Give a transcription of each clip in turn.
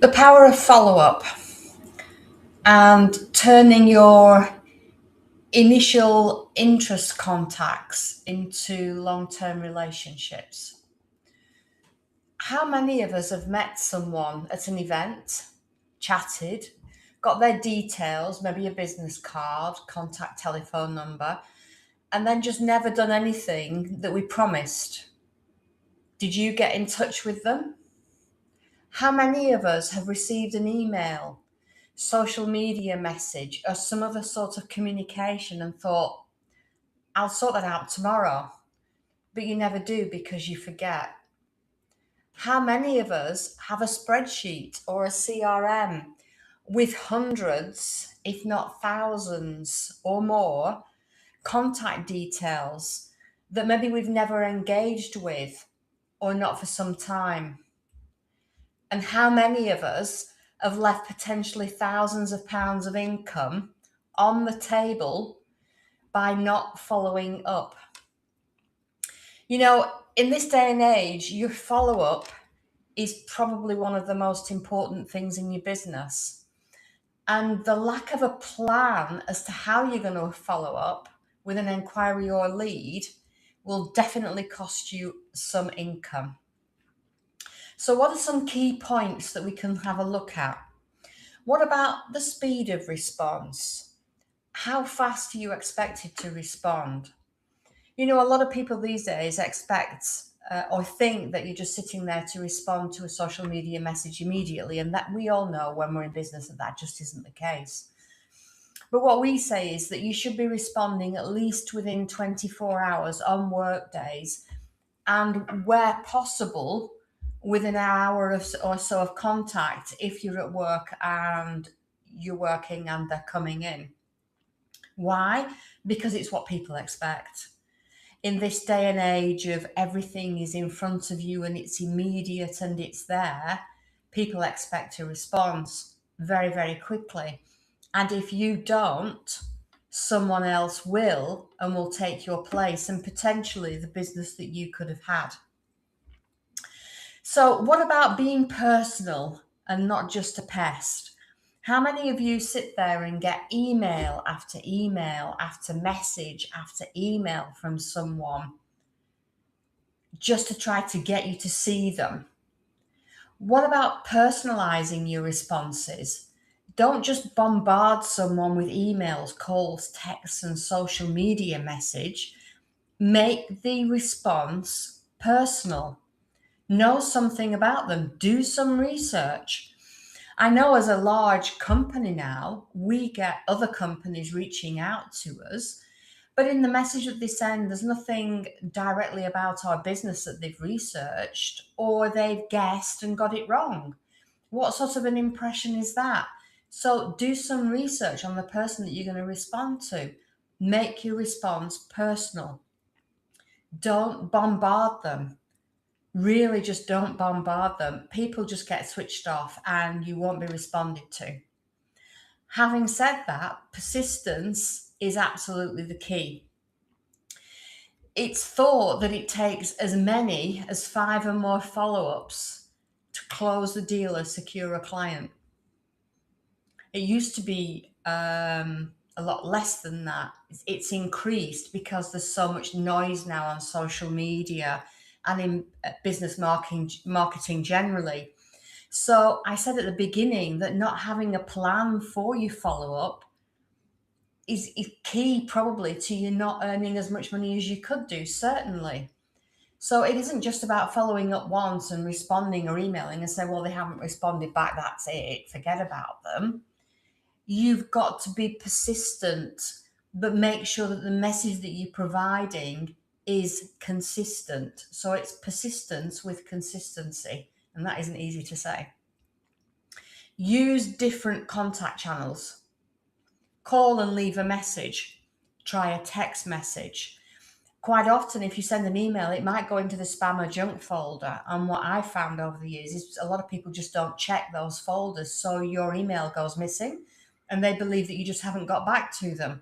The power of follow up and turning your initial interest contacts into long term relationships. How many of us have met someone at an event, chatted, got their details, maybe a business card, contact telephone number, and then just never done anything that we promised? Did you get in touch with them? How many of us have received an email, social media message, or some other sort of communication and thought, I'll sort that out tomorrow, but you never do because you forget? How many of us have a spreadsheet or a CRM with hundreds, if not thousands or more, contact details that maybe we've never engaged with or not for some time? And how many of us have left potentially thousands of pounds of income on the table by not following up? You know, in this day and age, your follow up is probably one of the most important things in your business. And the lack of a plan as to how you're going to follow up with an inquiry or lead will definitely cost you some income. So, what are some key points that we can have a look at? What about the speed of response? How fast are you expected to respond? You know, a lot of people these days expect or think that you're just sitting there to respond to a social media message immediately, and that we all know when we're in business that just isn't the case. But what we say is that you should be responding at least within 24 hours on work days, and where possible, within an hour or so of contact if you're at work and you're working and they're coming in. Why? Because it's what people expect. In this day and age of everything is in front of you and it's immediate and it's there, people expect a response very, very quickly. And if you don't, someone else will and will take your place and potentially the business that you could have had. So, what about being personal and not just a pest? How many of you sit there and get email after message after email from someone just to try to get you to see them? What about personalizing your responses? Don't just bombard someone with emails, calls, texts, and social media message. Make the response personal. Know something about them. Do some research. I know as a large company now, we get other companies reaching out to us, but in the message that they send, there's nothing directly about our business that they've researched or they've guessed and got it wrong. What sort of an impression is that? So do some research on the person that you're going to respond to. Make your response personal. Don't bombard them. Really, just don't bombard them. People just get switched off and you won't be responded to. Having said that, persistence is absolutely the key. It's thought that it takes as many as 5 or more follow-ups to close the deal or secure a client. It used to be a lot less than that. It's increased because there's so much noise now on social media and in business marketing generally. So I said at the beginning that not having a plan for your follow-up is key probably to you not earning as much money as you could do, certainly. So it isn't just about following up once and responding or emailing and say, well, they haven't responded back, that's it, forget about them. You've got to be persistent, but make sure that the message that you're providing is consistent. So it's persistence with consistency, and that isn't easy to say. Use different contact channels. Call and leave a message. Try a text message. Quite often, if you send an email, it might go into the spam or junk folder. And what I've found over the years is a lot of people just don't check those folders. So your email goes missing and they believe that you just haven't got back to them.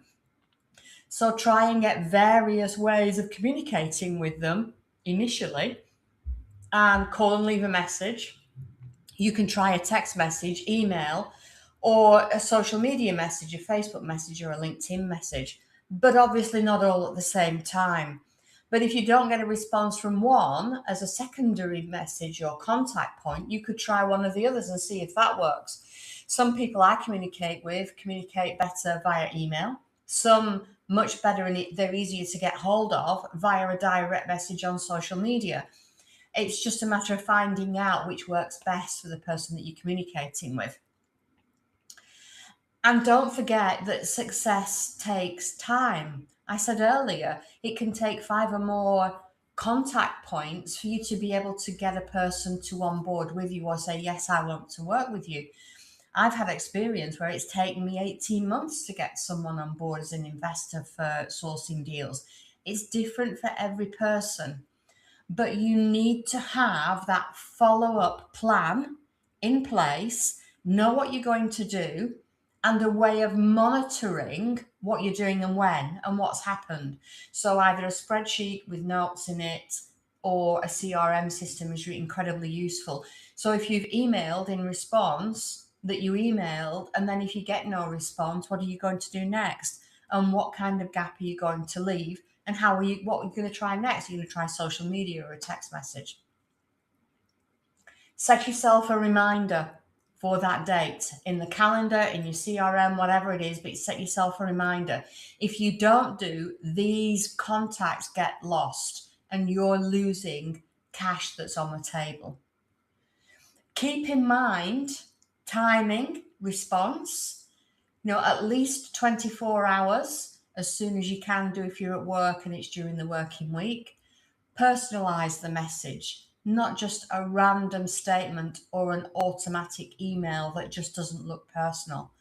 So try and get various ways of communicating with them initially, and call and leave a message. You can try a text message, email, or a social media message, a Facebook message or a LinkedIn message, but obviously not all at the same time. But if you don't get a response from one as a secondary message or contact point, you could try one of the others and see if that works. Some people I communicate with communicate better via email, some much better, and they're easier to get hold of via a direct message on social media. It's just a matter of finding out which works best for the person that you're communicating with. And don't forget that success takes time. I said earlier, it can take 5 or more contact points for you to be able to get a person to onboard with you or say, yes, I want to work with you. I've had experience where it's taken me 18 months to get someone on board as an investor for sourcing deals. It's different for every person, but you need to have that follow-up plan in place, know what you're going to do, and a way of monitoring what you're doing and when and what's happened. So either a spreadsheet with notes in it or a CRM system is incredibly useful. So if you've emailed in response that you emailed, and then if you get no response, what are you going to do next? And what kind of gap are you going to leave? And what are you going to try next? Are you going to try social media or a text message? Set yourself a reminder for that date in the calendar, in your CRM, whatever it is, but set yourself a reminder. If you don't do, these contacts get lost and you're losing cash that's on the table. Keep in mind timing, response, at least 24 hours as soon as you can do if you're at work and it's during the working week. Personalize the message, not just a random statement or an automatic email that just doesn't look personal.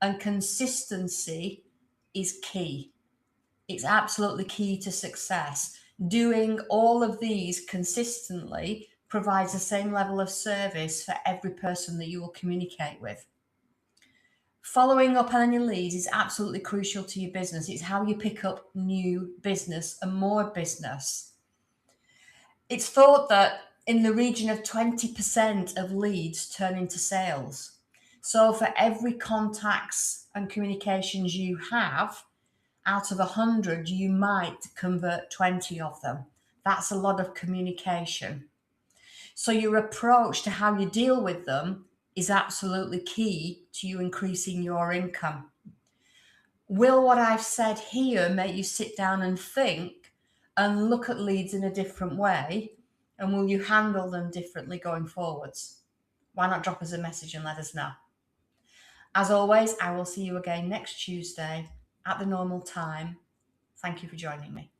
And consistency is key. It's absolutely key to success. Doing all of these consistently provides the same level of service for every person that you will communicate with. Following up on your leads is absolutely crucial to your business. It's how you pick up new business and more business. It's thought that in the region of 20% of leads turn into sales. So for every contacts and communications you have, out of 100, you might convert 20 of them. That's a lot of communication. So your approach to how you deal with them is absolutely key to you increasing your income. Will what I've said here make you sit down and think and look at leads in a different way? And will you handle them differently going forwards? Why not drop us a message and let us know? As always, I will see you again next Tuesday at the normal time. Thank you for joining me.